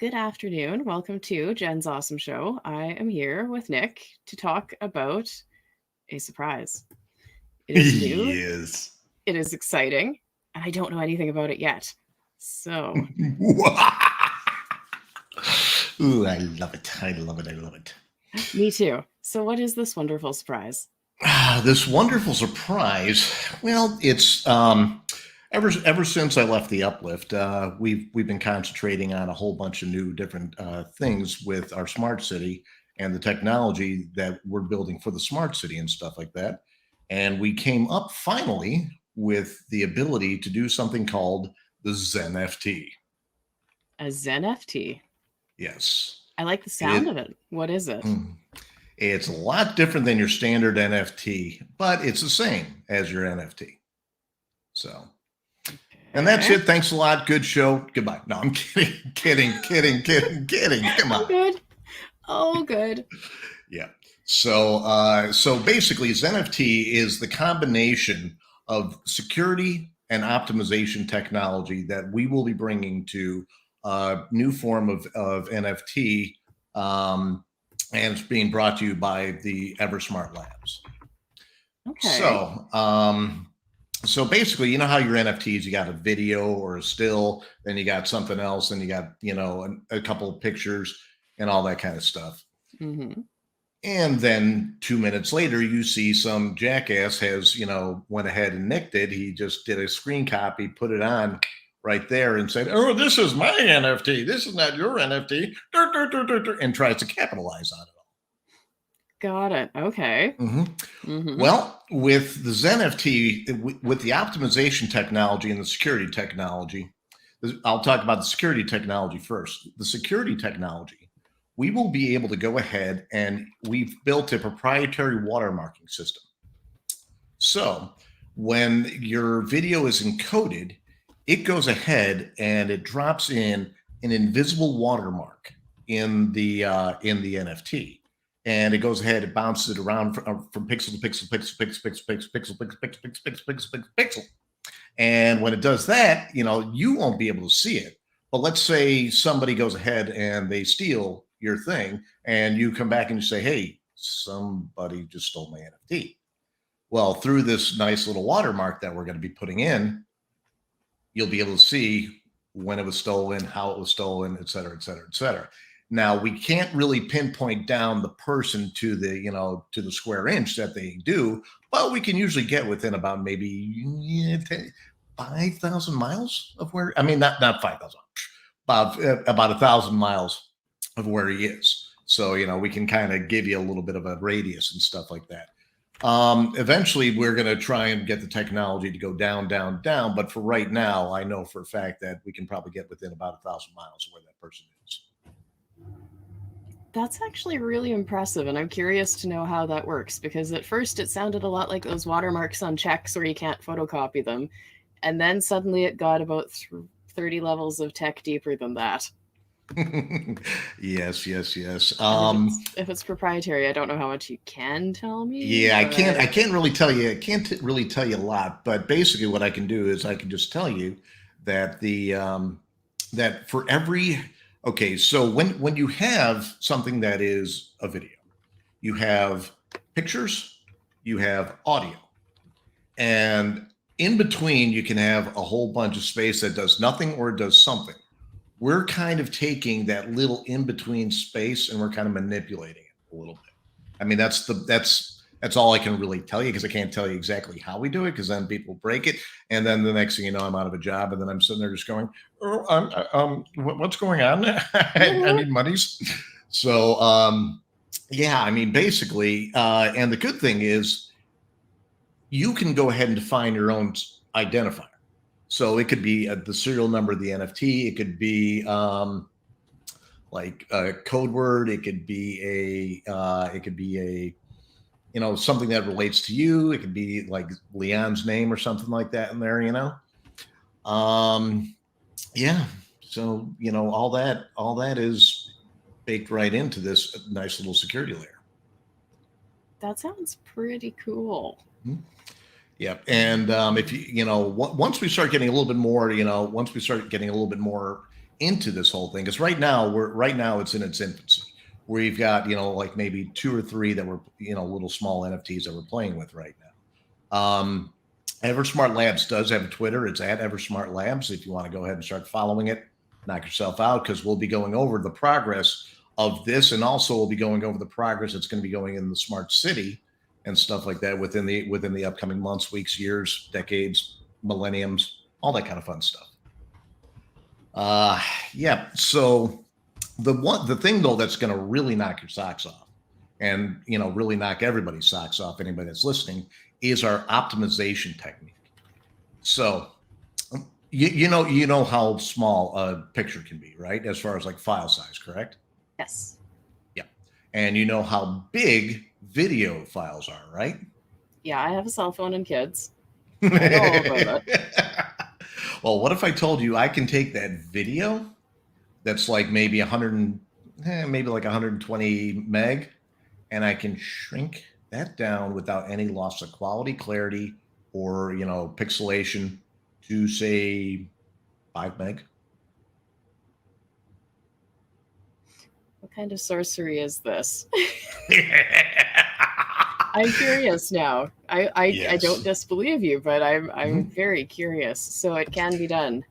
Good afternoon. Welcome to Jen's Awesome Show. I am here with Nick to talk about a surprise. It is new, Yes. it is exciting, and I don't know anything about it yet. So, Ooh, I love it. I love it. I love it. me too. So, what is this wonderful surprise? This wonderful surprise. Well, it's ever since I left the uplift, we've been concentrating on a whole bunch of new different things with our smart city and the technology that we're building for the smart city and stuff like that. And we came up finally with the ability to do something called the Zen FT. A Zen FT. Yes. I like the It sound is. of it. What is it? It's a lot different than your standard NFT, but it's the same as your NFT. So, and that's Okay. it. Thanks a lot. Good show. Goodbye. No, I'm kidding, kidding. Come Oh, on. good. Oh, good. Yeah. So basically, ZenFT is the combination of security and optimization technology that we will be bringing to a new form of NFT, and it's being brought to you by the EverSmart Labs. Okay. So basically, you know how your NFTs, you got a video or a still, then you got something else, and you got a couple of pictures and all that kind of stuff. Mm-hmm. And then 2 minutes later, you see some jackass has, went ahead and nicked it. He just did a screen copy, put it on right there and said, "Oh, this is my NFT. This is not your NFT," and tries to capitalize on it all. Got it. Okay. Mm-hmm. Mm-hmm. Well, with the ZenFT, with the optimization technology and the security technology, I'll talk about the security technology first. The security technology, we will be able to go ahead and we've built a proprietary watermarking system. So when your video is encoded, it goes ahead and it drops in an invisible watermark in the NFT, and it goes ahead, it bounces it around from pixel to pixel, pixel. And when it does that, you won't be able to see it. But let's say somebody goes ahead and they steal your thing, and you come back and you say, "Hey, somebody just stole my NFT." Well, through this nice little watermark that we're going to be putting in, you'll be able to see when it was stolen, how it was stolen, et cetera, et cetera, et cetera. Now, we can't really pinpoint down the person to the square inch that they do, but we can usually get within about maybe 5,000 miles of where, I mean, not 5,000, about 1,000 miles of where he is. So, we can kind of give you a little bit of a radius and stuff like that. Eventually, we're going to try and get the technology to go down, down, down. But for right now, I know for a fact that we can probably get within about 1,000 miles of where that person is. That's actually really impressive, and I'm curious to know how that works because at first it sounded a lot like those watermarks on checks where you can't photocopy them, and then suddenly it got about 30 levels of tech deeper than that. Yes. And if it's proprietary, I don't know how much you can tell me, Yeah, I but can't really tell you. I can't really tell you a lot. But basically, what I can do is I can just tell you that that for every okay. So when you have something that is a video, you have pictures, you have audio, and in between you can have a whole bunch of space that does nothing or does something. We're kind of taking that little in between space and we're kind of manipulating it a little bit. I mean, that's all I can really tell you because I can't tell you exactly how we do it because then people break it, and then the next thing you know, I'm out of a job, and then I'm sitting there just going, "Oh, what's going on? I Mhm. need monies." So, yeah, I mean, basically, and the good thing is you can go ahead and define your own identifier. So it could be the serial number of the NFT. It could be like a code word. It could be a something that relates to you. It could be like Leon's name or something like that in there. Um, yeah. So all that is baked right into this nice little security layer. That sounds pretty cool. Mhm. Yep. And if once we start getting a little bit more, once we start getting a little bit more into this whole thing, because right now it's in its infancy. We've got, like maybe two or three that we're, little small NFTs that we're playing with right now. Eversmart Labs does have a Twitter. It's at Eversmart Labs. If you want to go ahead and start following it, knock yourself out, because we'll be going over the progress of this, and also we'll be going over the progress that's going to be going in the smart city and stuff like that within the upcoming months, weeks, years, decades, millenniums, all that kind of fun stuff. Yeah. So the thing though that's going to really knock your socks off, and really knock everybody's socks off, anybody that's listening, is our optimization technique. So you know how small a picture can be, right? As far as like file size, correct? Yes. Yeah. And you know how big video files are, right? Yeah, I have a cell phone and kids. I know all about it. Well, what if I told you I can take that video that's like maybe 100, maybe like 120 meg, and I can shrink that down without any loss of quality, clarity, or pixelation to say 5 meg. What kind of sorcery is this? I'm curious now. I Yes. don't disbelieve you, but I'm Mhm. very curious. So it can be done.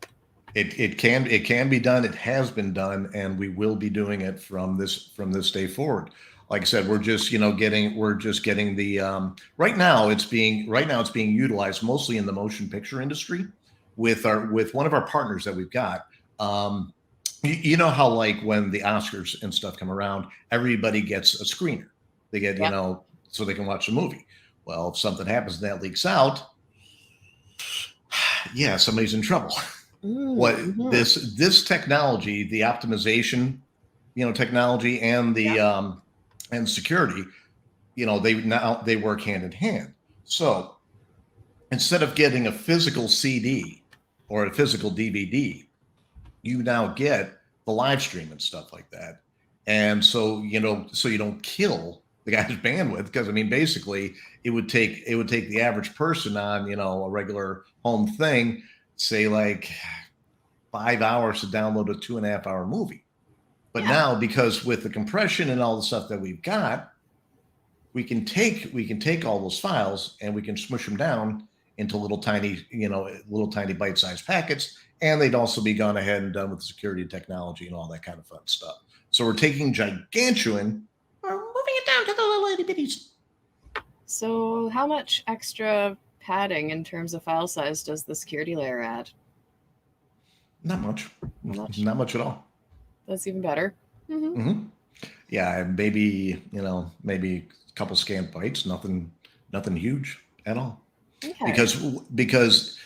It can be done. It has been done, and we will be doing it from this day forward. Like I said, we're just getting the right now it's being utilized mostly in the motion picture industry with one of our partners that we've got. You know how like when the Oscars and stuff come around, everybody gets a screener. They get Yep. so they can watch the movie. Well, if something happens and that leaks out, yeah, somebody's in trouble. What Mm-hmm. this technology, the optimization, technology, and Yeah. the and security, they work hand in hand. So instead of getting a physical CD or a physical DVD, you now get the live stream and stuff like that. And so so you don't kill the guy's bandwidth, because I mean basically it would take the average person on a regular home thing, say like 5 hours to download a 2.5 hour movie. But Yeah. now, because with the compression and all the stuff that we've got, we can take all those files and we can smush them down into little tiny bite-sized packets, and they'd also be gone ahead and done with the security technology and all that kind of fun stuff. So we're taking gigantuan, we're moving it down to the little itty bitties. So how much extra padding in terms of file size does the security layer add? Not much. How much? Not much at all. That's even better. Mm-hmm. Mm-hmm. Yeah, maybe a couple scant bytes, nothing huge at all. Okay. Because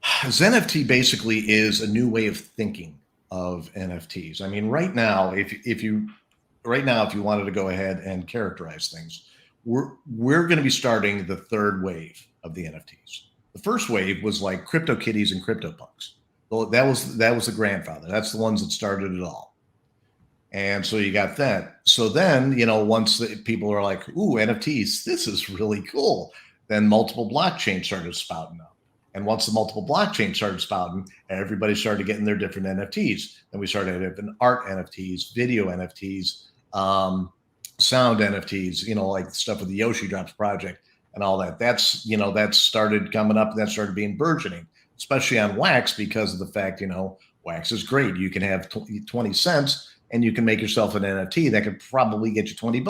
ZenFT basically is a new way of thinking of NFTs. I mean, if you wanted to go ahead and characterize things, we're going to be starting the third wave of the NFTs. The first wave was like CryptoKitties and CryptoPunks. Well, that was the grandfather. That's the ones that started it all. And so you got that. So then, once people are like, ooh, NFTs, this is really cool. Then multiple blockchains started spouting up. And once the multiple blockchains started spouting, everybody started getting their different NFTs. Then we started having art NFTs, video NFTs, sound NFTs, like stuff with the Yoshi Drops project and all that. That started coming up, and that started being burgeoning, especially on Wax, because of the fact, Wax is great. You can have 20 cents and you can make yourself an NFT that could probably get you $20,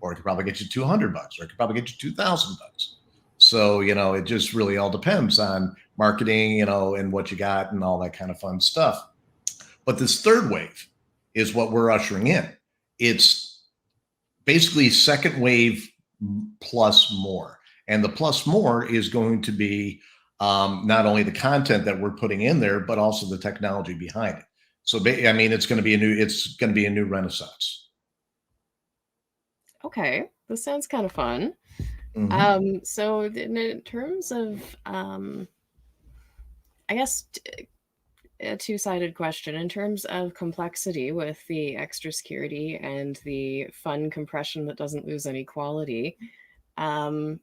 or it could probably get you $200, or it could probably get you $2,000. So, it just really all depends on marketing, and what you got and all that kind of fun stuff. But this third wave is what we're ushering in. It's basically second wave plus more. And the plus more is going to be not only the content that we're putting in there, but also the technology behind it. So, I mean, it's going to be a new renaissance. Okay. This sounds kind of fun. Mm-hmm. So in terms of, I guess a two-sided question in terms of complexity with the extra security and the fun compression that doesn't lose any quality. Um,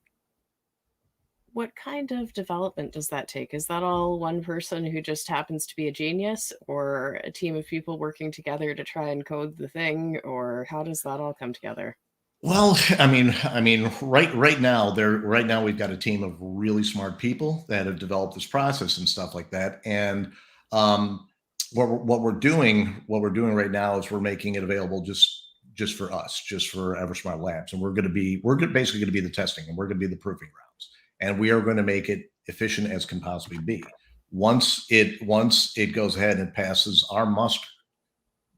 what kind of development does that take? Is that all one person who just happens to be a genius, or a team of people working together to try and code the thing, or how does that all come together? Well, right now we've got a team of really smart people that have developed this process and stuff like that. And um, what we're doing right now is we're making it available just for us, just for EverSmart Labs, and basically going to be the testing, and we're going to be the proving grounds, and we are going to make it efficient as can possibly be. Once it goes ahead and passes our muster,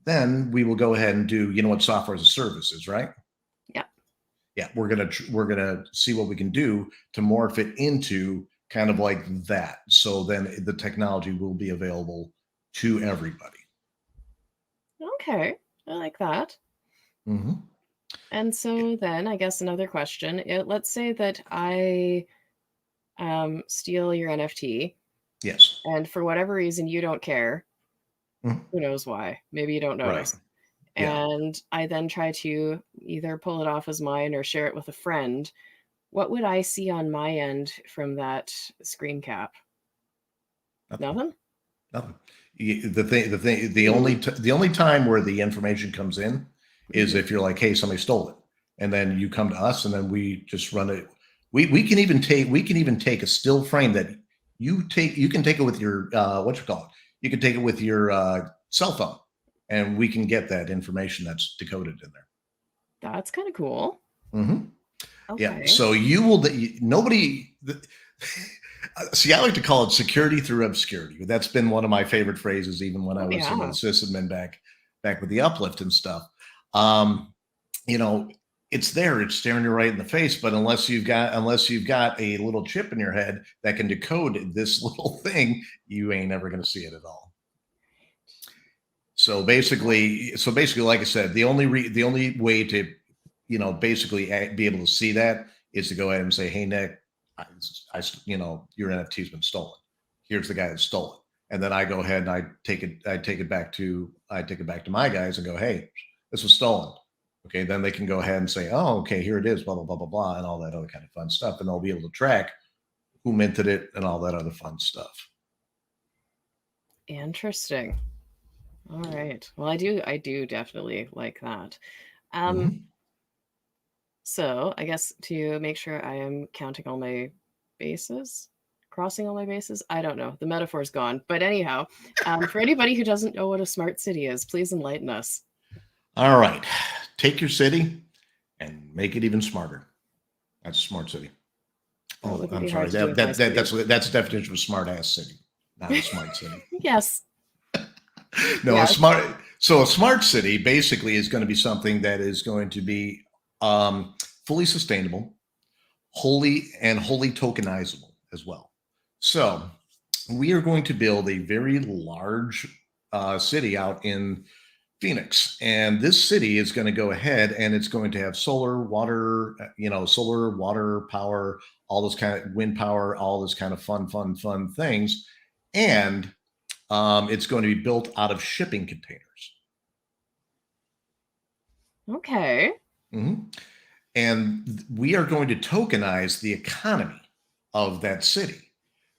then we will go ahead and do, what software as a service is, right? Yeah. Yeah, we're gonna see what we can do to morph it into kind of like that. So then the technology will be available to everybody. Okay. I like that. Hmm. And so then I guess another question, let's say that I steal your NFT, Yes. and for whatever reason you don't care. Mhm. Who knows why? Maybe you don't Right. notice. Yeah. And I then try to either pull it off as mine or share it with a friend. What would I see on my end from that screen cap? Nothing. Nothing? Nothing. The only time where the information comes in is Mhm. if you're like, hey, somebody stole it, and then you come to us, and then we just run it. We can even take a still frame that you can take it with your what you call it. You can take it with your cell phone, and we can get that information that's decoded in there. That's kind of cool. Hmm. Yeah. Okay. So you will. Nobody. See, I like to call it security through obscurity. That's been one of my favorite phrases, even when I Oh, was in the yeah. sysadmin back with the uplift and stuff. Um, you know, it's there, it's staring you right in the face. But unless you've got a little chip in your head that can decode this little thing, you ain't never going to see it at all. So basically, like I said, the only way to, basically be able to see that is to go ahead and say, "Hey, Nick, your NFT's been stolen. Here's the guy that stole it." And then I go ahead and I take it back to my guys and go, "Hey, this was stolen." Okay, then they can go ahead and say, "Oh, okay, here it is," blah blah blah blah blah, and all that other kind of fun stuff, and they'll be able to track who minted it and all that other fun stuff. Interesting. All right. Well, I do definitely like that. Um, Hmm. so I guess to make sure I am counting all my bases, crossing all my bases, I don't know. The metaphor's gone. But anyhow, for anybody who doesn't know what a smart city is, please enlighten us. All right, take your city and make it even smarter. That's a smart city. That Oh, wouldn't I'm be hard sorry. to do That, with my that, that city. that's the definition of a smart ass city, not a smart city. Yes. No, a Yes. smart. So a smart city basically is going to be something that is going to be fully sustainable, wholly tokenizable as well. So we are going to build a very large city out in Phoenix, and this city is going to go ahead and it's going to have solar, water power, all this kind of wind power, all this kind of fun things, and it's going to be built out of shipping containers. Okay. Mhm. And we are going to tokenize the economy of that city.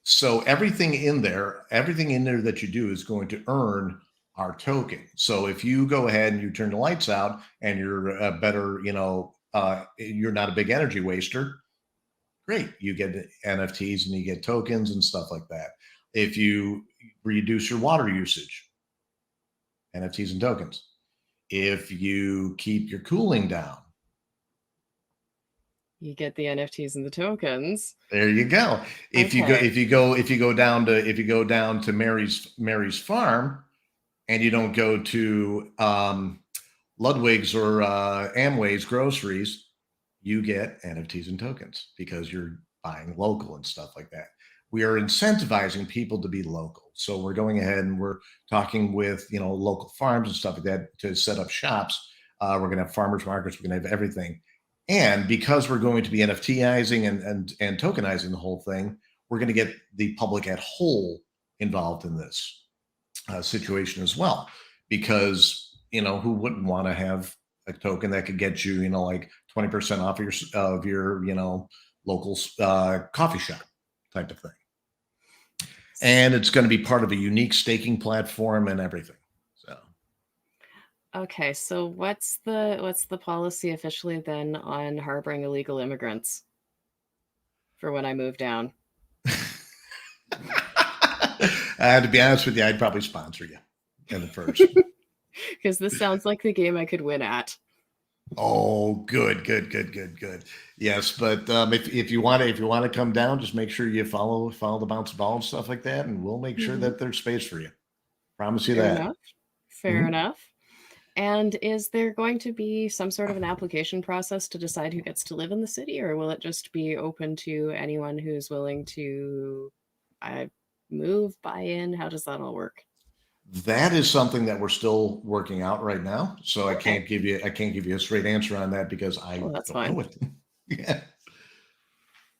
So everything in there that you do is going to earn our token. So if you go ahead and you turn the lights out and you're a better, you're not a big energy waster, great. You get NFTs and you get tokens and stuff like that. If you reduce your water usage, NFTs and tokens. If you keep your cooling down, You get the NFTs and the tokens. there you go. If you go Okay. if you go if you go down to if you go down to Mary's farm and you don't go to Ludwig's or Amway's groceries, you get NFTs and tokens because you're buying local and stuff like that. We are incentivizing people to be local. So we're going ahead and we're talking with local farms and stuff like that to set up shops. We're going to have farmers markets. We're going to have everything. And because we're going to be NFTizing and tokenizing the whole thing, we're going to get the public at whole involved in this situation as well. Because who wouldn't want to have a token that could get you like 20% off of your local coffee shop type of thing. And it's going to be part of a unique staking platform and everything. So, Okay, so what's the policy officially then on harboring illegal immigrants for when I move down? to be honest with you, I'd probably sponsor you in the first. Because this sounds like the game I could win at. Oh, good. Yes, but if you want to come down, just make sure you follow the bounce ball and stuff like that, and we'll make sure that there's space for you. Promise you Fair that. enough. Fair enough. And is there going to be some sort of an application process to decide who gets to live in the city, or will it just be open to anyone who's willing to move, buy in? How does that all work? That is something that we're still working out right now. So I Okay. can't give you a straight answer on that because I Well, that's don't fine. know it. Yeah.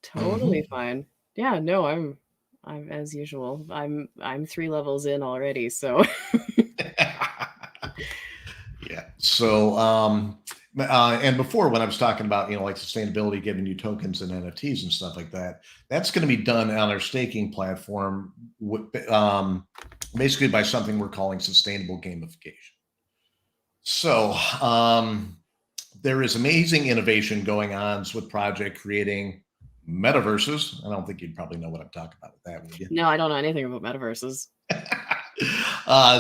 Totally fine. Yeah, no, I'm as usual. I'm 3 levels in already, so Yeah. So, and before when I was talking about, like sustainability, giving you tokens and NFTs and stuff like that, that's going to be done on our staking platform, basically by something we're calling sustainable gamification. So, there is amazing innovation going on with project creating metaverses. I don't think you'd probably know what I'm talking about with that, would you? no, I don't know anything about metaverses.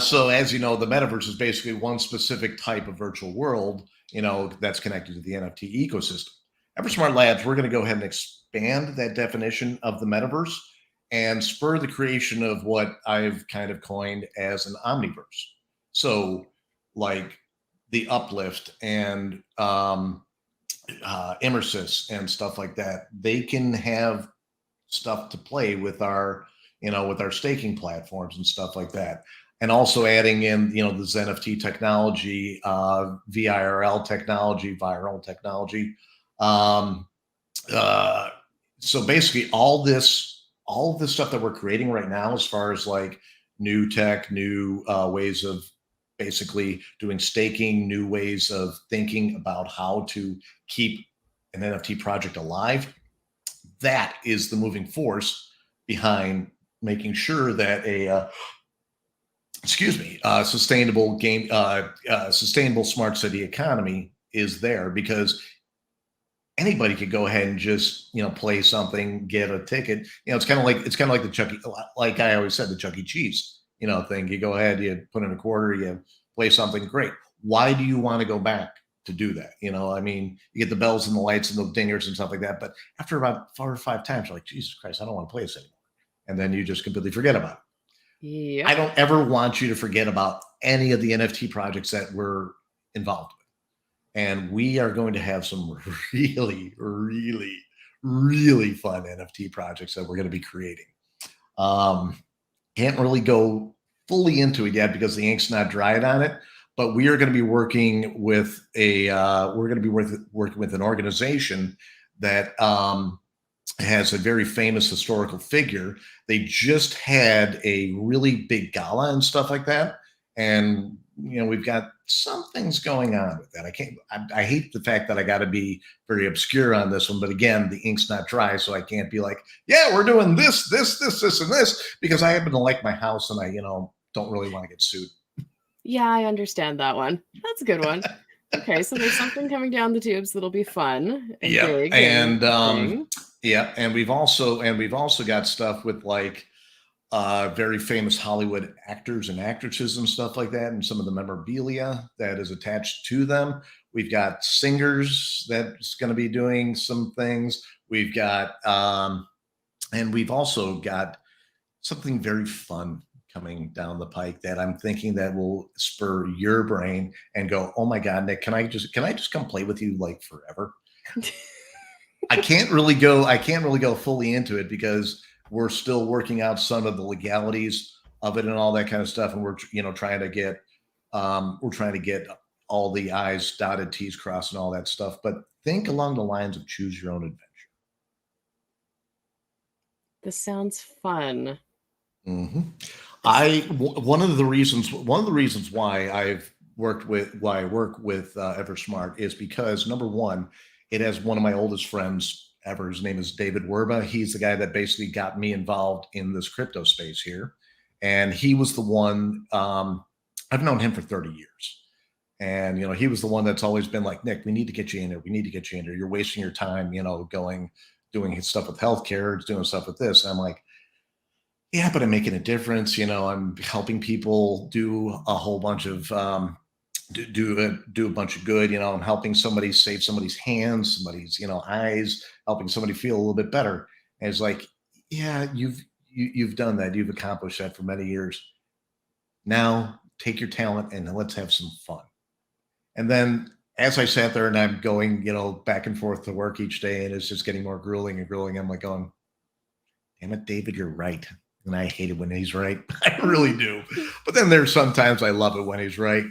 So as you know, the metaverse is basically one specific type of virtual world, that's connected to the NFT ecosystem. Eversmart Labs, we're going to go ahead and expand that definition of the metaverse and spur the creation of what I've kind of coined as an omniverse. So like the Uplift and Immersys and stuff like that, they can have stuff to play with with our staking platforms and stuff like that. And also adding in, this NFT technology, VIRL technology, viral technology. Um, so basically all of this stuff that we're creating right now, as far as like new tech, new ways of basically doing staking, new ways of thinking about how to keep an NFT project alive, that is the moving force behind making sure that a sustainable smart city economy is there, because anybody could go ahead and just play something, get a ticket. It's kind of like the like I always said, the Chuck E. Cheese thing. You go ahead, you put in a quarter, you play something. Great. Why do you want to go back to do that? I mean, you get the bells and the lights and the dingers and stuff like that, but after about 4 or 5 times, you're like, Jesus Christ, I don't want to play this anymore, and then you just completely forget about it. Yep. I don't ever want you to forget about any of the NFT projects that we're involved with. And we are going to have some really, really, really fun NFT projects that we're going to be creating. Can't really go fully into it yet because the ink's not dried on it. But we are going to be working with working with an organization that has a very famous historical figure. They just had a really big gala and stuff like that. And, we've got some things going on with that. I hate the fact that I got to be very obscure on this one, but again, the ink's not dry. So I can't be like, yeah, we're doing this, and this, because I happen to like my house and I, don't really want to get sued. Yeah, I understand that one. That's a good one. Okay, so there's something coming down the tubes that'll be fun and big and interesting. Yeah, and we've also got stuff with like very famous Hollywood actors and actresses and stuff like that, and some of the memorabilia that is attached to them. We've got singers that's going to be doing some things. We've got, and we've also got something very fun coming down the pike that I'm thinking that will spur your brain and go, oh my God, Nick, can I just come play with you like forever? I can't really go fully into it because we're still working out some of the legalities of it and all that kind of stuff. And we're, trying to get all the I's dotted, T's crossed and all that stuff. But think along the lines of choose your own adventure. This sounds fun. Mm-hmm. One of the reasons why I work with Eversmart is because, number one, it has one of my oldest friends ever. His name is David Werba. He's the guy that basically got me involved in this crypto space here. And he was the one, I've known him for 30 years. And, he was the one that's always been like, Nick, we need to get you in there. We need to get you in there. You're wasting your time, doing his stuff with healthcare, doing stuff with this. And I'm like, yeah, but I'm making a difference. I'm helping people do a whole bunch of, do a bunch of good. I'm helping somebody save somebody's hands, somebody's, eyes, helping somebody feel a little bit better. And it's like, yeah, you've done that. You've accomplished that for many years. Now take your talent and let's have some fun. And then as I sat there and I'm going, back and forth to work each day, and it's just getting more grueling and grueling, I'm like going, damn it, David, you're right. And I hate it when he's right. I really do. But then there's sometimes I love it when he's right.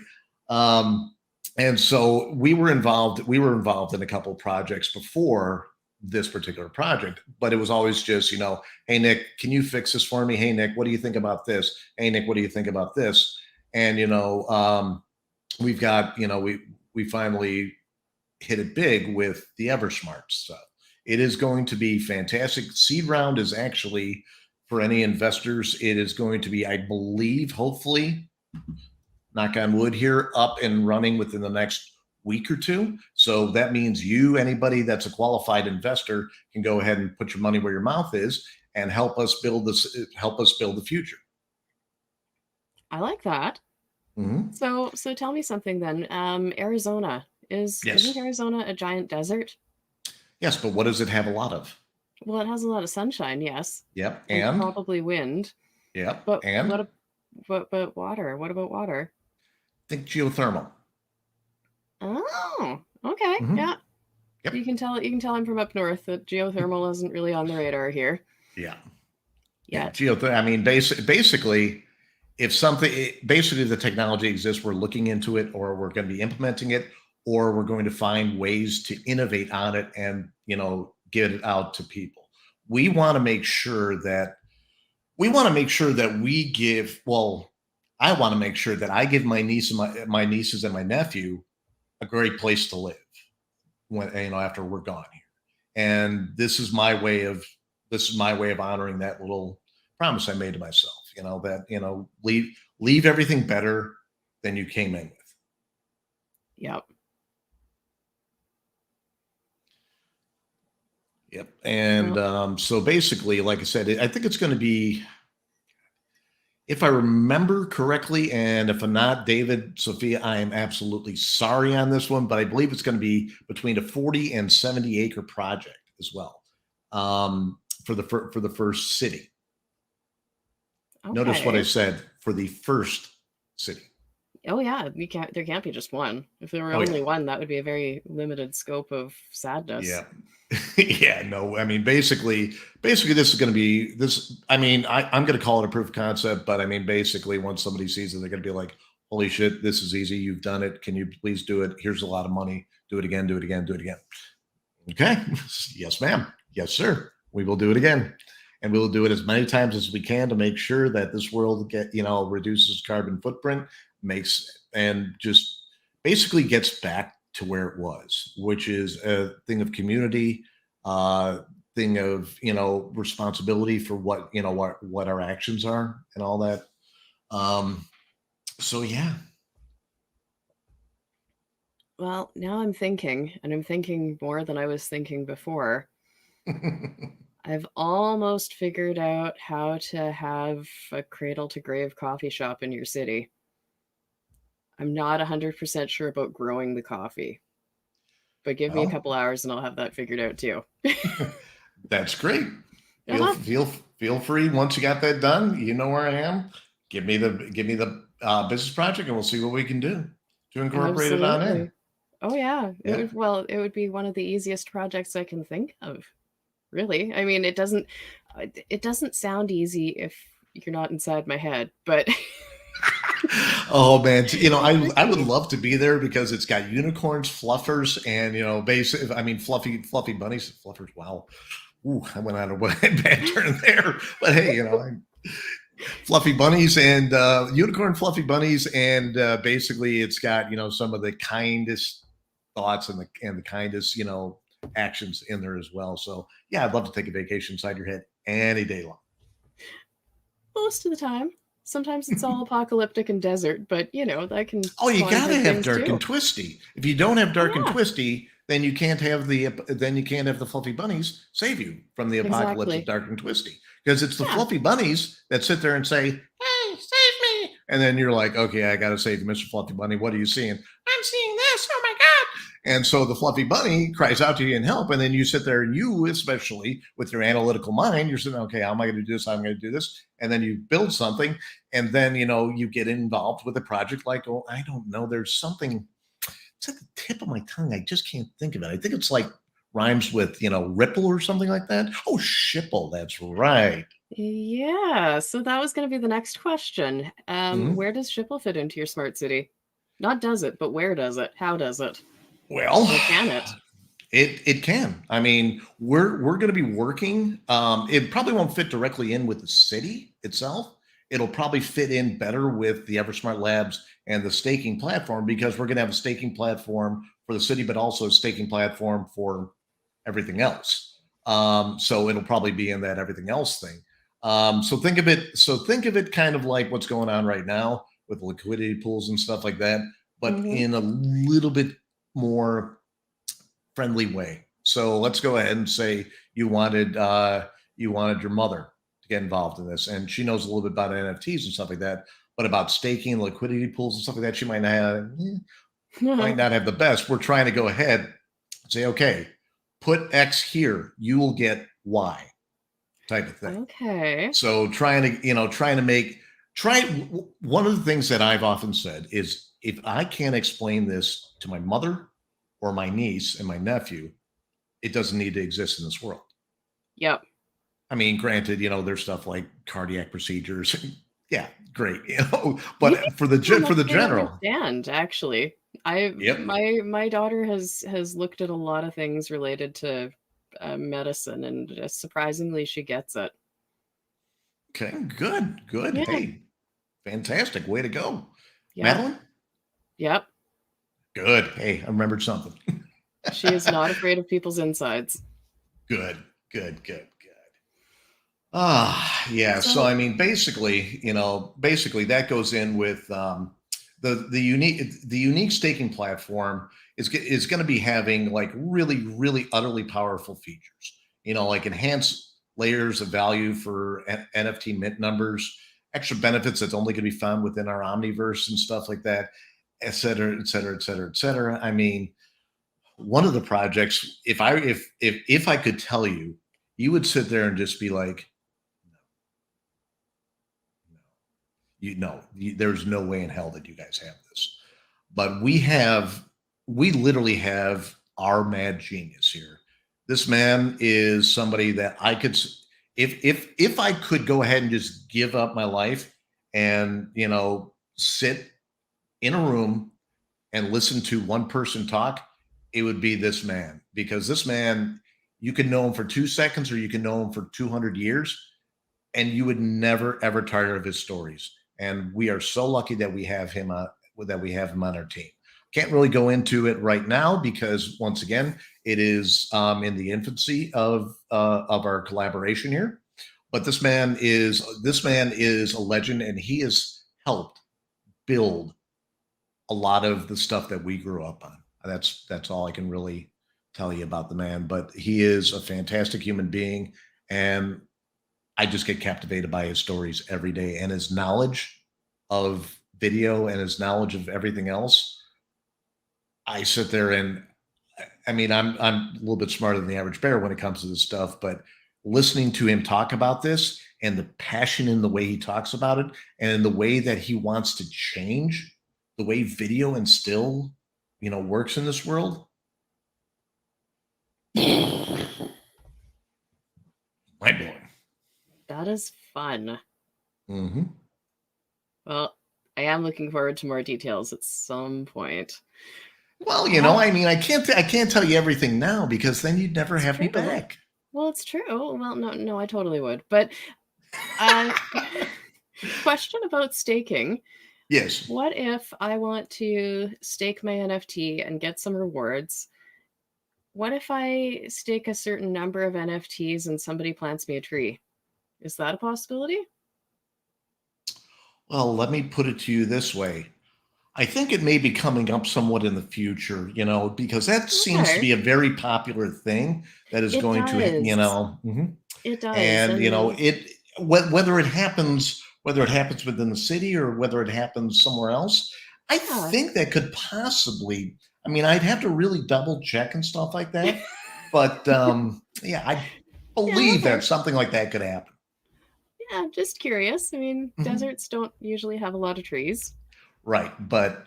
And so we were involved in a couple of projects before this particular project, but it was always just, hey, Nick, can you fix this for me? Hey, Nick, what do you think about this? Hey, Nick, what do you think about this? And, we've got, we finally hit it big with the EverSmart stuff. It is going to be fantastic. Seed round is actually, for any investors, it is going to be, I believe, hopefully, knock on wood here, up and running within the next week or two. So that means anybody that's a qualified investor, can go ahead and put your money where your mouth is and help us build the future. I like that. Mm-hmm. So tell me something then. Arizona Yes. Isn't Arizona a giant desert? Yes, but what does it have a lot of? Well, it has a lot of sunshine, yes. Yep. And probably wind. Yep. But and what about water? What about water? Think geothermal. Oh, okay. Mm-hmm. Yeah. Yep. You can tell I'm from up north that geothermal isn't really on the radar here. Yeah. Yeah. Geothermal. I mean, basically, basically the technology exists, we're looking into it, or we're going to be implementing it, or we're going to find ways to innovate on it and, get it out to people. We want to make sure that I want to make sure that I give my nieces and my nephew a great place to live when, after we're gone here. And this is my way of honoring that little promise I made to myself, that, leave everything better than you came in with. Yep. Yep. And so basically, like I said, I think it's going to be, if I remember correctly, and if I'm not, David, Sophia, I am absolutely sorry on this one, but I believe it's going to be between a 40 and 70 acre project as well, for the first city. Okay. Notice what I said, for the first city. Oh yeah, there can't be just one. If there were only one, that would be a very limited scope of sadness. Yeah. Yeah, no, I mean, basically this is going to be this. I mean, I'm going to call it a proof of concept, but I mean, basically once somebody sees it, they're going to be like, holy shit, this is easy. You've done it. Can you please do it? Here's a lot of money. Do it again, do it again, do it again. Okay. Yes, ma'am. Yes, sir. We will do it again. And we'll do it as many times as we can to make sure that this world reduces carbon footprint, and just basically gets back to where it was, which is a thing of community, thing of, responsibility for what our actions are and all that. So yeah. Well, now I'm thinking, and I'm thinking more than I was thinking before. I've almost figured out how to have a cradle to grave coffee shop in your city. I'm not 100% sure about growing the coffee, but give me a couple hours and I'll have that figured out too. That's great. Feel free. Once you got that done, you know where I am. Give me the business project, and we'll see what we can do to incorporate it on in. Oh yeah. It would be one of the easiest projects I can think of. Really. I mean, it doesn't sound easy if you're not inside my head, but oh man, I would love to be there because it's got unicorns, fluffers, and fluffy bunnies, fluffers. Wow, ooh, I went on a bad turn there, but hey, fluffy bunnies and unicorn fluffy bunnies, and basically it's got some of the kindest thoughts and the kindest actions in there as well. So yeah, I'd love to take a vacation inside your head any day long. Most of the time. Sometimes it's all apocalyptic and desert, but that can Oh, you spawn gotta good have things dark and too. twisty. If you don't have dark and Yeah, twisty, then you can't have the fluffy bunnies save you from the apocalypse of exactly. dark and twisty. Because it's the Yeah, fluffy bunnies that sit there and say, "Hey, save me!" And then you're like, "Okay, I gotta save you, Mr. Fluffy Bunny. What are you seeing?" "I'm seeing this. Oh my god!" And so the fluffy bunny cries out to you in help, and then you sit there and you, especially with your analytical mind, you're sitting, "Okay, how am I going to do this? How am I going to do this?" And then you build something, and then you get involved with a project like, oh, I don't know, there's something, it's at the tip of my tongue, I just can't think of it. I think it's like rhymes with ripple or something like that. Oh, shipple, that's right. yeah. So that was going to be the next question. Mhm. Where does Shipple fit into your smart city? Not does it, but where does it? How does it? Well, Or can it? it can. I mean, we're going to be working. It probably won't fit directly in with the city itself. It'll probably fit in better with the Eversmart Labs and the staking platform, because we're going to have a staking platform for the city, but also a staking platform for everything else. So it'll probably be in that everything else thing. So think of it. So think of it kind of like what's going on right now with liquidity pools and stuff like that, but Mm-hmm. in a little bit more friendly way. So let's go ahead and say you wanted your mother to get involved in this, and she knows a little bit about NFTs and stuff like that, but about staking, liquidity pools, and stuff like that, she might not have the best. We're trying to go ahead and say, okay, put X here, you will get Y, type of thing. Okay. So trying to make try one of the things that I've often said is, if I can't explain this to my mother or my niece and my nephew, it doesn't need to exist in this world. Yep. I mean, granted, there's stuff like cardiac procedures. Yeah, great, You think but for the how much for the they general, understand, actually. I yep. my daughter has looked at a lot of things related to medicine, and surprisingly, she gets it. Okay, good, good. Yeah. Hey, fantastic, way to go, Yep. Madeline. Yep. Good. Hey, I remembered something. She is not afraid of people's insides. Good, good, good, good. Ah, yeah. So So, I mean, basically that goes in with the unique staking platform is going to be having like really, really, utterly powerful features. Like enhanced layers of value for NFT mint numbers, extra benefits that's only going to be found within our Omniverse and stuff like that, et cetera, et cetera, et cetera, et cetera. I mean, one of the projects, if I could tell you, you would sit there and just be like, no, there's no way in hell that you guys have this. But we literally have our mad genius here. This man is somebody that I could, if I could go ahead and just give up my life and sit in a room and listen to one person talk, it would be this man. Because this man, you can know him for 2 seconds or you can know him for 200 years, and you would never ever tire of his stories. And we are so lucky that we have him on our team. Can't really go into it right now because once again, it is in the infancy of our collaboration here. But this man is a legend, and he has helped build a lot of the stuff that we grew up on. That's all I can really tell you about the man. But he is a fantastic human being, and I just get captivated by his stories every day, and his knowledge of video and his knowledge of everything else. I sit there and I mean, I'm a little bit smarter than the average bear when it comes to this stuff, but listening to him talk about this and the passion in the way he talks about it and the way that he wants to change the way video and still, works in this world. Mind blowing. that is fun. Hmm. Well, I am looking forward to more details at some point. Well, Have I mean, I can't tell you everything now because then you'd never It's have me true. back. Well, it's true. Well, no, no, I totally would. But uh, question about staking. Yes. What if I want to stake my NFT and get some rewards? what if I stake a certain number of NFTs and somebody plants me a tree? Is that a possibility? Well, let me put it to you this way. I think it may be coming up somewhat in the future, because that seems to Okay. be a very popular thing that is It going to, does. It does. and And whether it happens within the city or whether it happens somewhere else, I yeah. think that could possibly. I mean, I'd have to really double check and stuff like that, but yeah, I Yeah, believe okay. that something like that could happen. Yeah, just curious. I mean, Mhm. deserts don't usually have a lot of trees. Right, but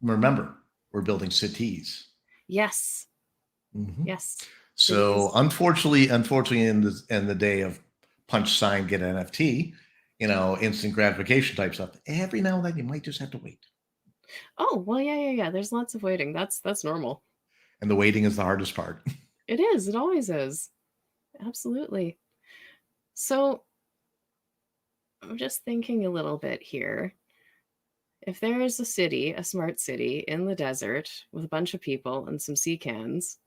remember, we're building cities. Yes. Mhm. Yes. So Cities. unfortunately, in the day of punch sign get NFT, instant gratification type stuff. Every now and then, you might just have to wait, Oh, well, yeah, yeah, yeah. There's lots of waiting. That's normal. and the waiting is the hardest part. It is. It always is. Absolutely. So I'm just thinking a little bit here. If there is a city, a smart city in the desert with a bunch of people and some sea cans,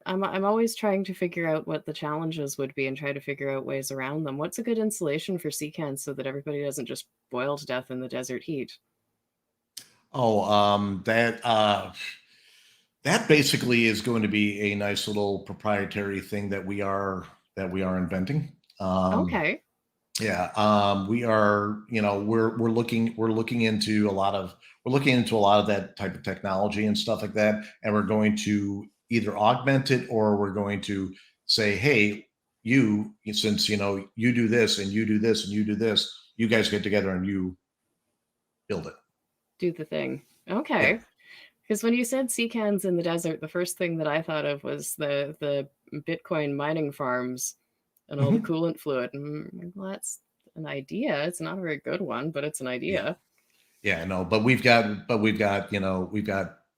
I'm always trying to figure out what the challenges would be and try to figure out ways around them. What's a good insulation for sea cans so that everybody doesn't just boil to death in the desert heat? Oh, that basically is going to be a nice little proprietary thing that we are inventing. Um, Okay. Yeah, we are, we're looking into a lot of that type of technology and stuff like that, and we're going to either augment it or we're going to say, hey, since you do this and you do this and you do this, you guys get together and you build it. Do the thing. Yeah. Okay. Because when you said sea cans in the desert, the first thing that I thought of was the Bitcoin mining farms and all the Mhm. coolant fluid. Well, that's an idea. It's not a very good one, but it's an Yeah. idea. Yeah, no, but we've got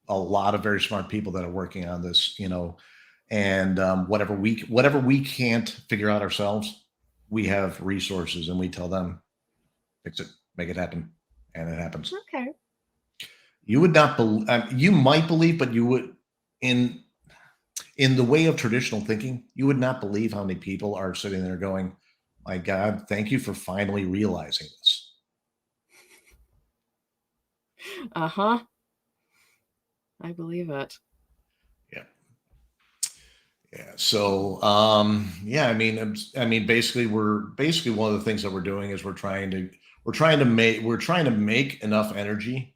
a lot of very smart people that are working on this, and whatever we can't figure out ourselves, we have resources, and we tell them fix it, make it happen, and it happens. Okay. You would not believe, you might believe, but you would in in the way of traditional thinking, you would not believe how many people are sitting there going, "My God, thank you for finally realizing this." Uh huh. I believe it. Yeah. Yeah. So, yeah, I mean, basically one of the things that we're doing is we're trying to make enough energy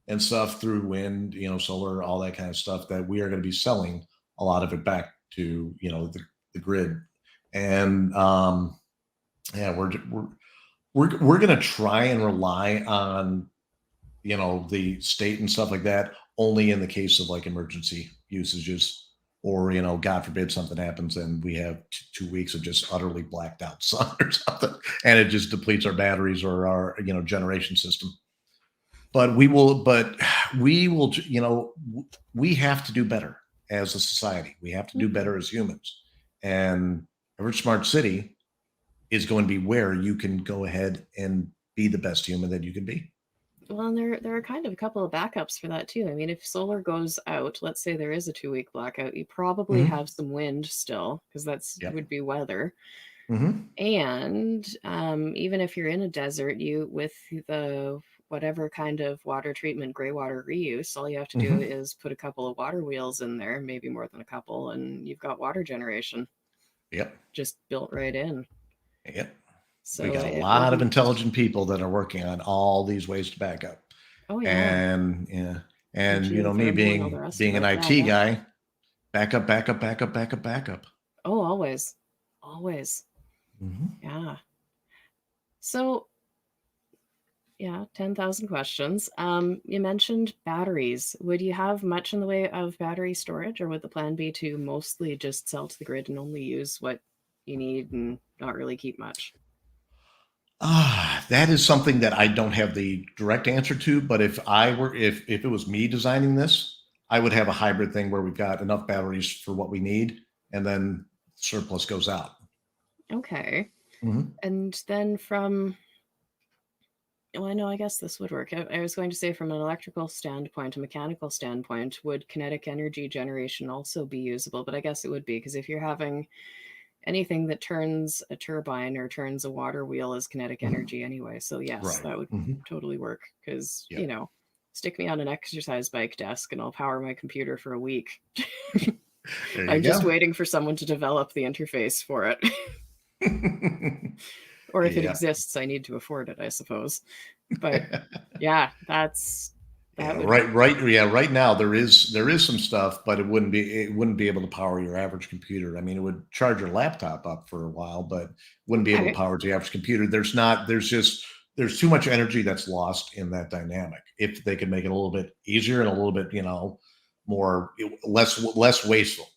and stuff through wind, solar, all that kind of stuff that we are going to be selling a lot of it back to the grid, and yeah, we're going to try and rely on the state and stuff like that only in the case of like emergency usages, or god forbid something happens and we have 2 weeks of just utterly blacked out sun or something, and it just depletes our batteries or our generation system. But we will, we have to do better as a society. We have to do Mhm. better as humans, and every smart city is going to be where you can go ahead and be the best human that you can be. Well, and there are kind of a couple of backups for that too. I mean, if solar goes out, let's say there is a 2 week blackout, you probably Mhm. have some wind still because that's Yep. would be weather. Mhm. And even if you're in a desert, you with the whatever kind of water treatment, gray water reuse, all you have to do Mhm. is put a couple of water wheels in there, maybe more than a couple, and you've got water generation Yep. just built right in. Yep. We So got a it lot of wouldn't. intelligent people that are working on all these ways to back up. Oh yeah, And yeah, and and me geothermal and all the rest of being an it. Yeah, IT yeah. guy, back up, back up, back up, back up, back up. Oh, always, always. Mhm. Yeah. So yeah, 10,000 questions. You mentioned batteries. Would you have much in the way of battery storage, or would the plan be to mostly just sell to the grid and only use what you need and not really keep much? That is something that I don't have the direct answer to, but if it was me designing this, I would have a hybrid thing where we've got enough batteries for what we need, and then surplus goes out. Okay. Mhm. And then from Well, I know, I guess this would work. I was going to say, from an electrical standpoint, a mechanical standpoint, would kinetic energy generation also be usable? But I guess it would be, because if you're having anything that turns a turbine or turns a water wheel as kinetic Mhm. energy anyway. So yes, Right. that would Mhm. totally work, because, Yep. stick me on an exercise bike desk and I'll power my computer for a week. There you I'm just go. waiting for someone to develop the interface for it. Or if it Yeah. exists, I need to afford it, I suppose. But yeah, that Yeah, would right now there is some stuff, but it wouldn't be able to power your average computer. I mean, it would charge your laptop up for a while, but wouldn't be able to okay. power the average computer. There's too much energy that's lost in that dynamic. If they could make it a little bit easier and a little bit, more less wasteful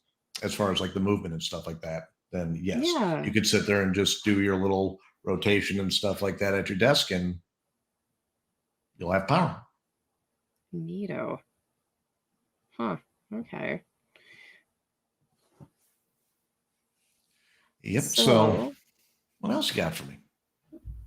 as far as like the movement and stuff like that, then yes, Yeah. you could sit there and just do your little rotation and stuff like that at your desk and you'll have power. Neato. Huh. Okay. Yep. So So what else you got for me?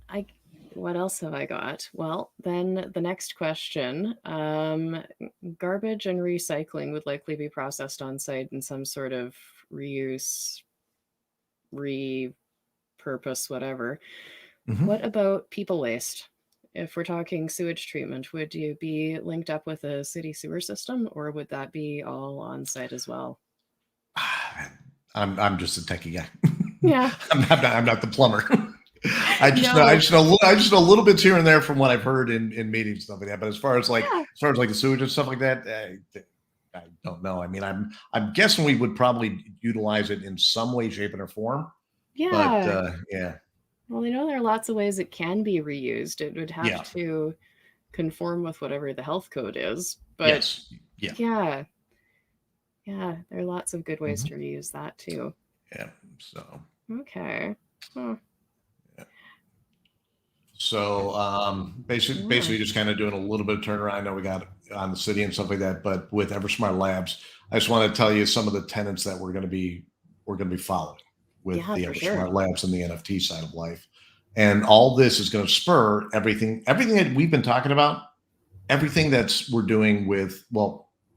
I what else have I got? Well, then the next question. Garbage and recycling would likely be processed on site in some sort of reuse, repurpose, whatever. Mhm. What about people waste? If we're talking sewage treatment, would you be linked up with a city sewer system, or would that be all on site as well? I'm just a techie guy. Yeah. I'm not the plumber. I just know I No. just know I just know little bits here and there from what I've heard in meetings and stuff like that. But Yeah. as far as like the sewage and stuff like that, I don't know. I mean, I'm guessing we would probably utilize it in some way, shape, or form. But Yeah. yeah, Well, there are lots of ways it can be reused. It would have yeah, to conform with whatever the health code is. But yes, yeah, yeah, yeah, there are lots of good ways mhm, to reuse that too. yeah. So Okay. Huh. yeah. So basically, Yeah. just kind of doing a little bit of turnaround. I know we got on the city and stuff like that, but with Eversmart Labs, I just want to tell you some of the tenants that we're going to be following with Yeah, the for sure. Eversmart Labs and the NFT side of life, and all this is going to spur everything that we've been talking about, everything that's we're doing with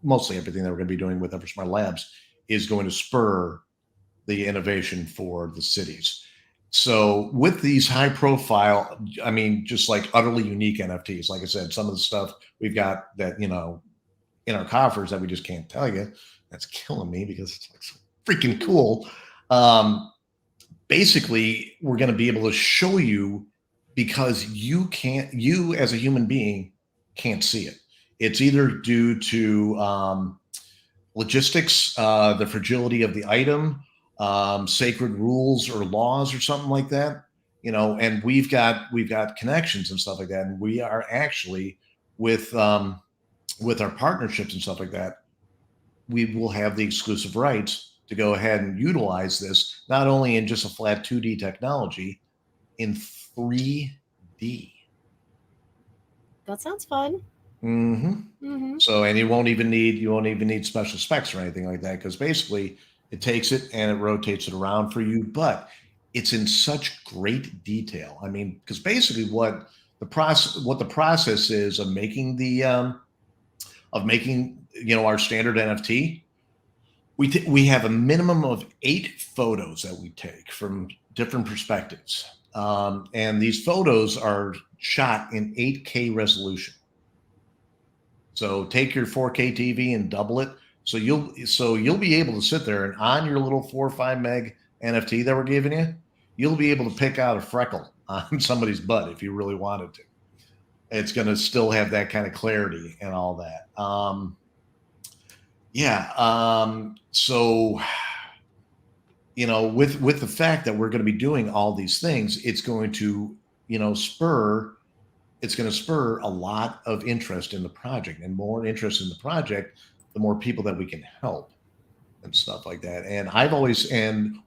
mostly everything that we're going to be doing with Eversmart Labs is going to spur the innovation for the cities. So with these high profile, I mean, just like utterly unique NFTs, like I said, some of the stuff we've got that, in our coffers that we just can't tell you, that's killing me because it's like so freaking cool. Um, Basically, we're going to be able to show you because you as a human being can't see it. It's either due to logistics, the fragility of the item, sacred rules or laws or something like that. And we've got connections and stuff like that, and we are actually with with our partnerships and stuff like that. We will have the exclusive rights to go ahead and utilize this not only in just a flat 2D technology, in 3D. That sounds fun. Mm-hmm. Mm-hmm. So, and you won't even need special specs or anything like that because basically it takes it and it rotates it around for you, but it's in such great detail. I mean, because basically what the process is of making our standard NFT, we have a minimum of 8 photos that we take from different perspectives, and these photos are shot in 8K resolution. So take your 4K TV and double it. So you'll be able to sit there and on your little 4 or 5 meg NFT that we're giving you, you'll be able to pick out a freckle on somebody's butt if you really wanted to. It's going to still have that kind of clarity and all that. Yeah. So with the fact that we're going to be doing all these things, you know spur it's going to spur a lot of interest in the project, and more interest in the project, the more people that we can help and stuff like that. And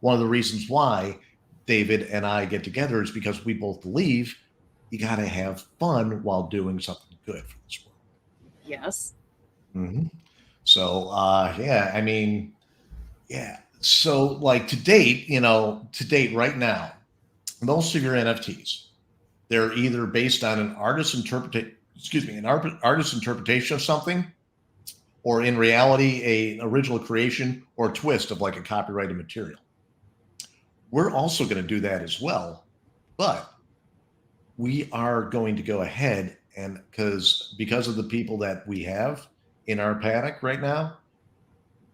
one of the reasons why David and I get together is because we both believe you got to have fun while doing something good for this Yes. world. So, yeah, I mean, yeah. So, like to date right now, most of your NFTs. They're either based on an artist's interpretation, excuse me, an artist's interpretation of something, or in reality, an original creation or twist of like a copyrighted material. We're also going to do that as well, but we are going to go ahead and because of the people that we have in our paddock right now,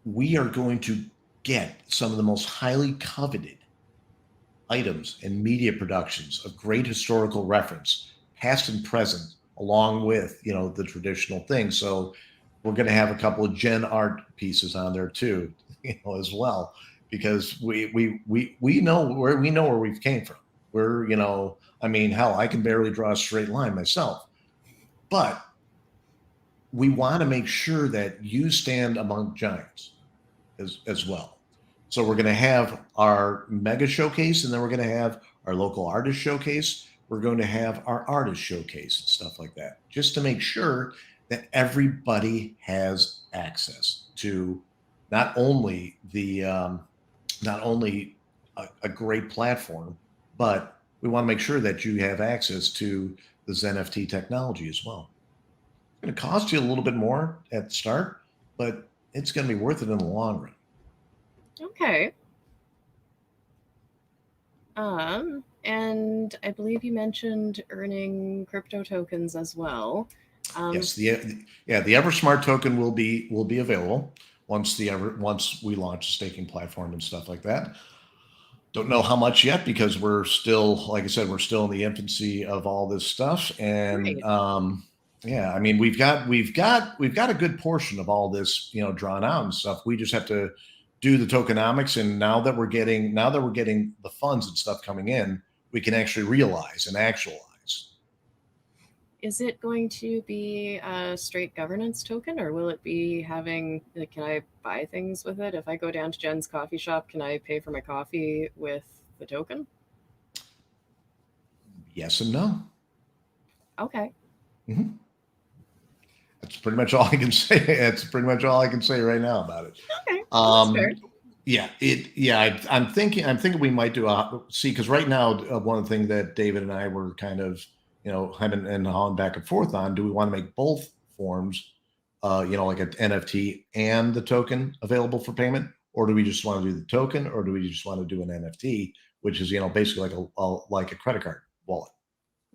we are going to get some of the most highly coveted items and media productions of great historical reference, past and present, along with the traditional things. So we're going to have a couple of gen art pieces on there too, as well, because we know where we've came from. We're I mean, hell, I can barely draw a straight line myself, but we want to make sure that you stand among giants as well. So we're going to have our mega showcase, and then we're going to have our local artist showcase. We're going to have our artist showcase and stuff like that, just to make sure that everybody has access to not only a great platform, but we want to make sure that you have access to this NFT technology as well. It's going to cost you a little bit more at the start, but it's going to be worth it in the long run. Okay. And I believe you mentioned earning crypto tokens as well. Yes, the EverSmart token will be available once we launch a staking platform and stuff like that. Don't know how much yet because we're still, like I said, we're still in the infancy of all this stuff, and Right. yeah, I mean we've got a good portion of all this drawn out and stuff. We just have to do the tokenomics, and now that we're getting the funds and stuff coming in, we can actually realize and actualize. Is it going to be a straight governance token, or will it be having, like, can I buy things with it? If I go down to Jen's coffee shop, can I pay for my coffee with the token? Yes and no. Okay. Mhm. That's pretty much all I can say. That's pretty much all I can say right now about it. Okay. Well, that's fair. Um, yeah, I'm thinking we might do see, because right now, one of the things that David and I were kind of, hemming and hawing back and forth on, do we want to make both forms, like an NFT and the token available for payment, or do we just want to do the token, or do we just want to do an NFT, which is, basically like a credit card wallet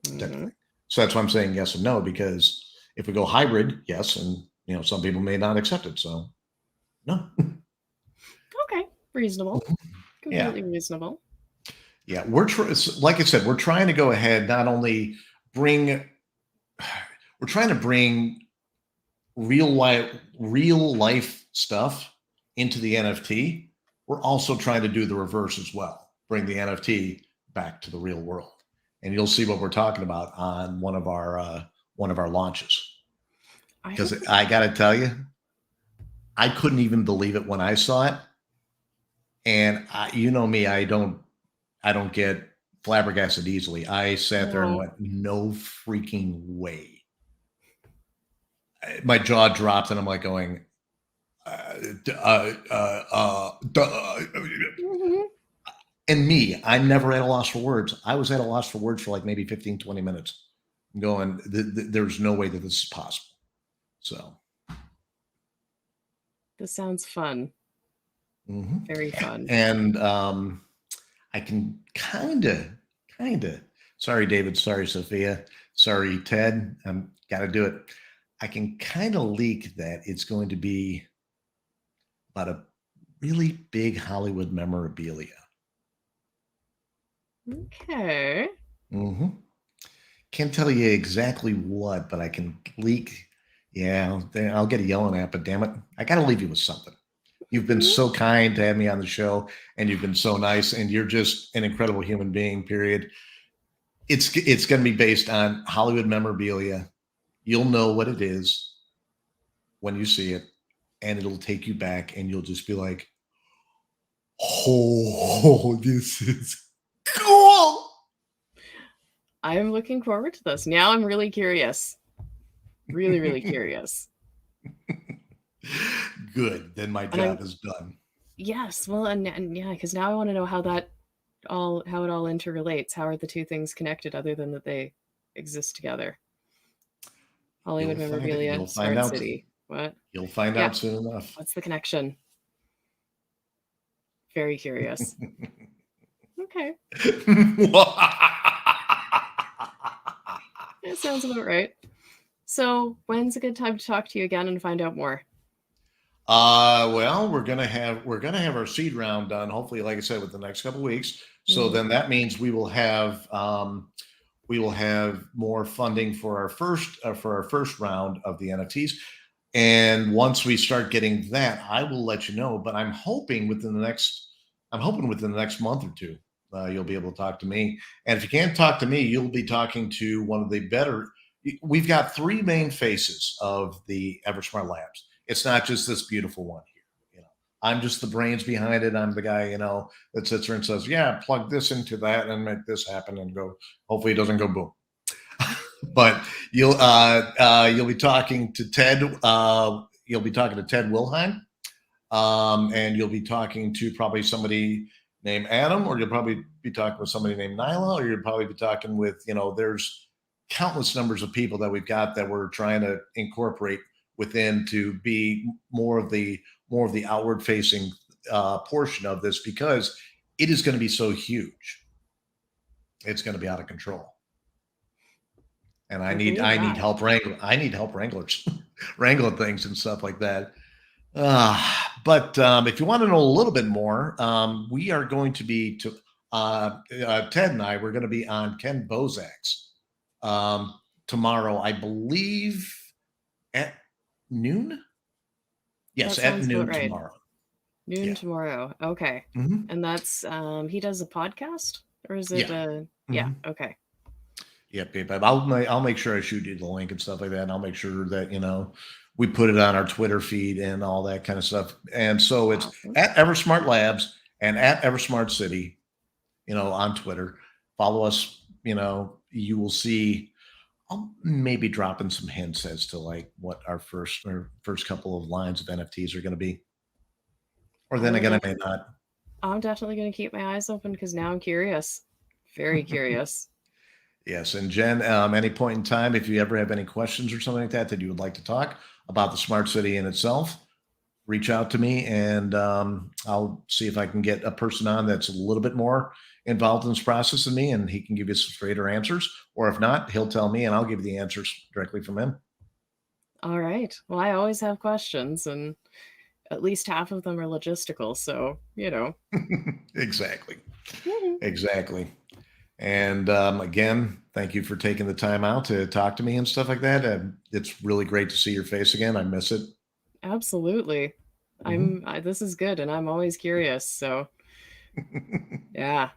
type of Hmm. thing. So that's why I'm saying yes and no, because if we go hybrid, yes, and some people may not accept it. So no. Okay. Reasonable. Yeah. Completely reasonable. Yeah. Like I said, we're trying to go ahead, not only bring, we're trying to bring real life stuff into the NFT. We're also trying to do the reverse as well, bring the NFT back to the real world. And you'll see what we're talking about on one of our launches. I Because hope. I got to tell you, I couldn't even believe it when I saw it. And you know me, I don't get flabbergasted easily. I sat there and No. went, no freaking way. My jaw dropped, and I'm like going, Mhm. and me, I'm never at a loss for words. I was at a loss for words for like maybe 15, 20 minutes, going, there's no way that this is possible. So, This sounds fun. mhm. Very fun. And I can kind of, sorry, David, sorry, Sophia, sorry, Ted, I'm got to do it. I can kind of leak that it's going to be about a really big Hollywood memorabilia. Okay. Hmm. Can't tell you exactly what, but I can leak. Yeah, I'll get a yelling at, but damn it, I got to leave you with something. You've been Mhm. so kind to have me on the show, and you've been so nice, and you're just an incredible human being. Period. It's going to be based on Hollywood memorabilia. You'll know what it is when you see it, and it'll take you back, and you'll just be like, "Oh, this is cool." I'm looking forward to this. Now I'm really curious. Really, really curious. Good. Then my And I'm job is done. yes, well, and yeah, because now I want to know how that how it all interrelates. How are the two things connected other than that they exist together? Hollywood You'll find it. memorabilia, You'll find smart out. city. What? You'll find Yeah. out soon enough. What's the connection? Very curious. Okay. It sounds about right. So, when's a good time to talk to you again and find out more? Well, we're gonna have our seed round done. Hopefully, like I said, within the next couple of weeks. So Mhm. then that means we will have more funding for our first round of the NFTs. And once we start getting that, I will let you know. But I'm hoping within the next month or two, you'll be able to talk to me. And if you can't talk to me, you'll be talking to one of the better. We've got three main faces of the Eversmart Labs. It's not just this beautiful one here. I'm just the brains behind it. I'm the guy, that sits there and says, "Yeah, plug this into that and make this happen," and go. Hopefully, it doesn't go boom. But you'll be talking to Ted. You'll be talking to Ted Wilhelm, and you'll be talking to probably somebody named Adam, or you'll probably be talking with somebody named Nyla, or you'll probably be talking with, there's countless numbers of people that we've got that we're trying to incorporate within to be more of the outward facing portion of this, because it is going to be so huge. It's going to be out of control. And I need Agreed I need that. help wranglers, wrangling things and stuff like that. But if you want to know a little bit more, we are going to be Ted and I. We're going to be on Ken Bozak's tomorrow, I believe, at noon. Yes, That at sounds about noon right. tomorrow. Noon Yeah. tomorrow. Okay. hmm And that's he does a podcast, or is it Yeah. yeah, hmm okay. Yep. Yep. I'll make sure I shoot you the link and stuff like that, and I'll make sure that we put it on our Twitter feed and all that kind of stuff. And so it's Awesome. at Eversmart Labs and at Eversmart City, on Twitter. Follow us. You will see. I'll maybe drop in some hints as to like what our first couple of lines of NFTs are going to be. Or I then will again, I may definitely not. I'm definitely going to keep my eyes open because now I'm curious. Very curious. Yes, and Jen, any point in time, if you ever have any questions or something like that you would like to talk about the smart city in itself, reach out to me, and I'll see if I can get a person on that's a little bit more involved in this process than me, and he can give you some straighter answers. Or if not, he'll tell me, and I'll give you the answers directly from him. All right. Well, I always have questions, and at least half of them are logistical. So, Exactly, Mhm. exactly. And again, thank you for taking the time out to talk to me and stuff like that. And it's really great to see your face again. I miss it. Absolutely. Mhm. This is good, and I'm always curious. So, yeah,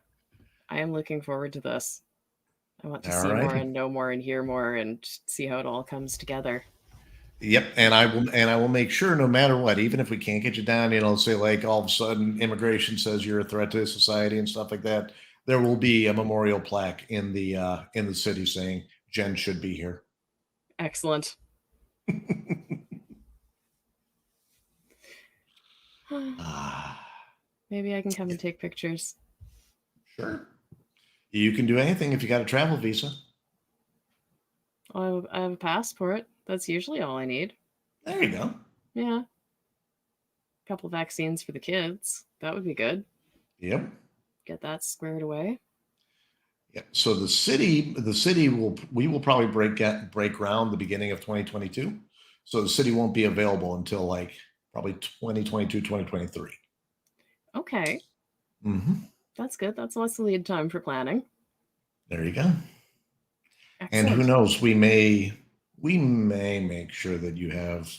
I am looking forward to this. I want to All see more righty. and know more and hear more and see how it all comes together. Yep, and I will make sure, no matter what, even if we can't get you down, say like all of a sudden immigration says you're a threat to society and stuff like that, there will be a memorial plaque in the city saying Jen should be here. Excellent. Ah, Maybe I can come yeah, and take pictures. sure. You can do anything if you got a travel visa. I have a passport. That's usually all I need. There you go. Yeah. A couple vaccines for the kids. That would be good. Yep. Get that squared away. Yeah. So we will probably break ground the beginning of 2022. So the city won't be available until like probably 2022, 2023. Okay. Mm-hmm. That's good. That's less lead time for planning. There you go. And who Excellent. knows, we may make sure that you have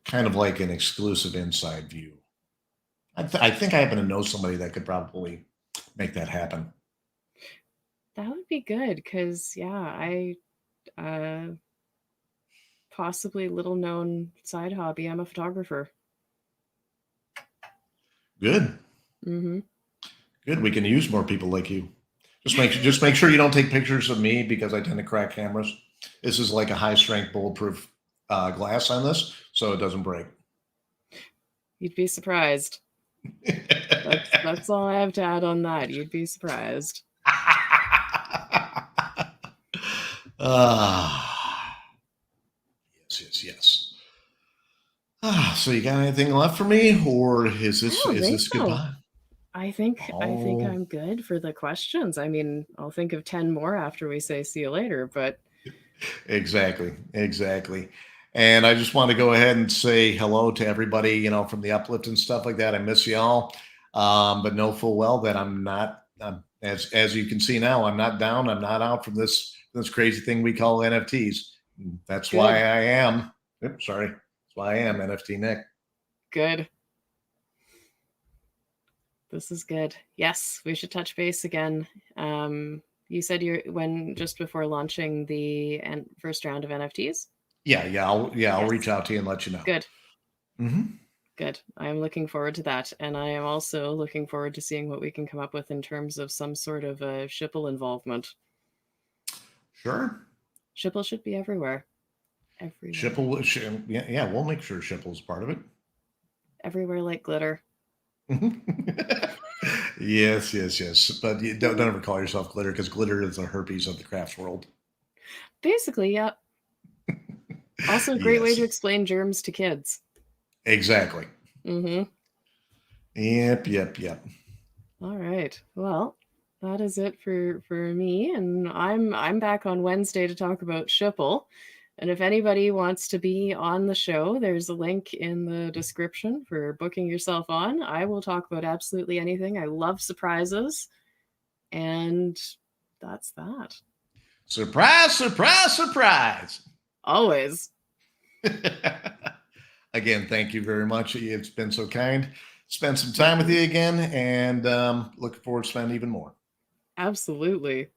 kind of like an exclusive inside view. I think I happen to know somebody that could probably make that happen. That would be good because, yeah, uh, possibly little known side hobby. I'm a photographer. Good, Mm-hmm. good. We can use more people like you. Just make sure you don't take pictures of me because I tend to crack cameras. This is like a high strength bulletproof glass on this, so it doesn't break. You'd be surprised. That's all I have to add on that. You'd be surprised. Ah, yes, yes, yes. So you got anything left for me, or is I don't think this so. goodbye? I think Oh, I'm good for the questions. I mean, I'll think of 10 more after we say see you later, but exactly, exactly. And I just want to go ahead and say hello to everybody, from the uplift and stuff like that. I miss y'all, but know full well that I'm not. As you can see now, I'm not down. I'm not out from this crazy thing we call NFTs. That's why good, I am. Oops, sorry. That's why I am NFT Nick. good. This is good. Yes, we should touch base again. You said you're when just before launching the first round of NFTs? I'll reach Yes. out to you and let you know. Good. Hmm. Good. I'm looking forward to that. And I am also looking forward to seeing what we can come up with in terms of some sort of a Shipple involvement. Sure. Shipple should be everywhere. Everywhere. Shipple, yeah, we'll make sure Shipple's part of it. Everywhere like glitter. Yes, yes, yes. But you don't ever call yourself glitter because glitter is the herpes of the crafts world. Basically, yeah. Also a great way Yes, to explain germs to kids. exactly. Mm-hmm. Yep, yep, yep. All right. Well, that is it for me, and I'm back on Wednesday to talk about Shipple. And if anybody wants to be on the show, there's a link in the description for booking yourself on. I will talk about absolutely anything. I love surprises, and that's that. Surprise, surprise, surprise. Always. Again, thank you very much. It's been so kind. Spend some time with you again, and looking forward to spending even more. Absolutely.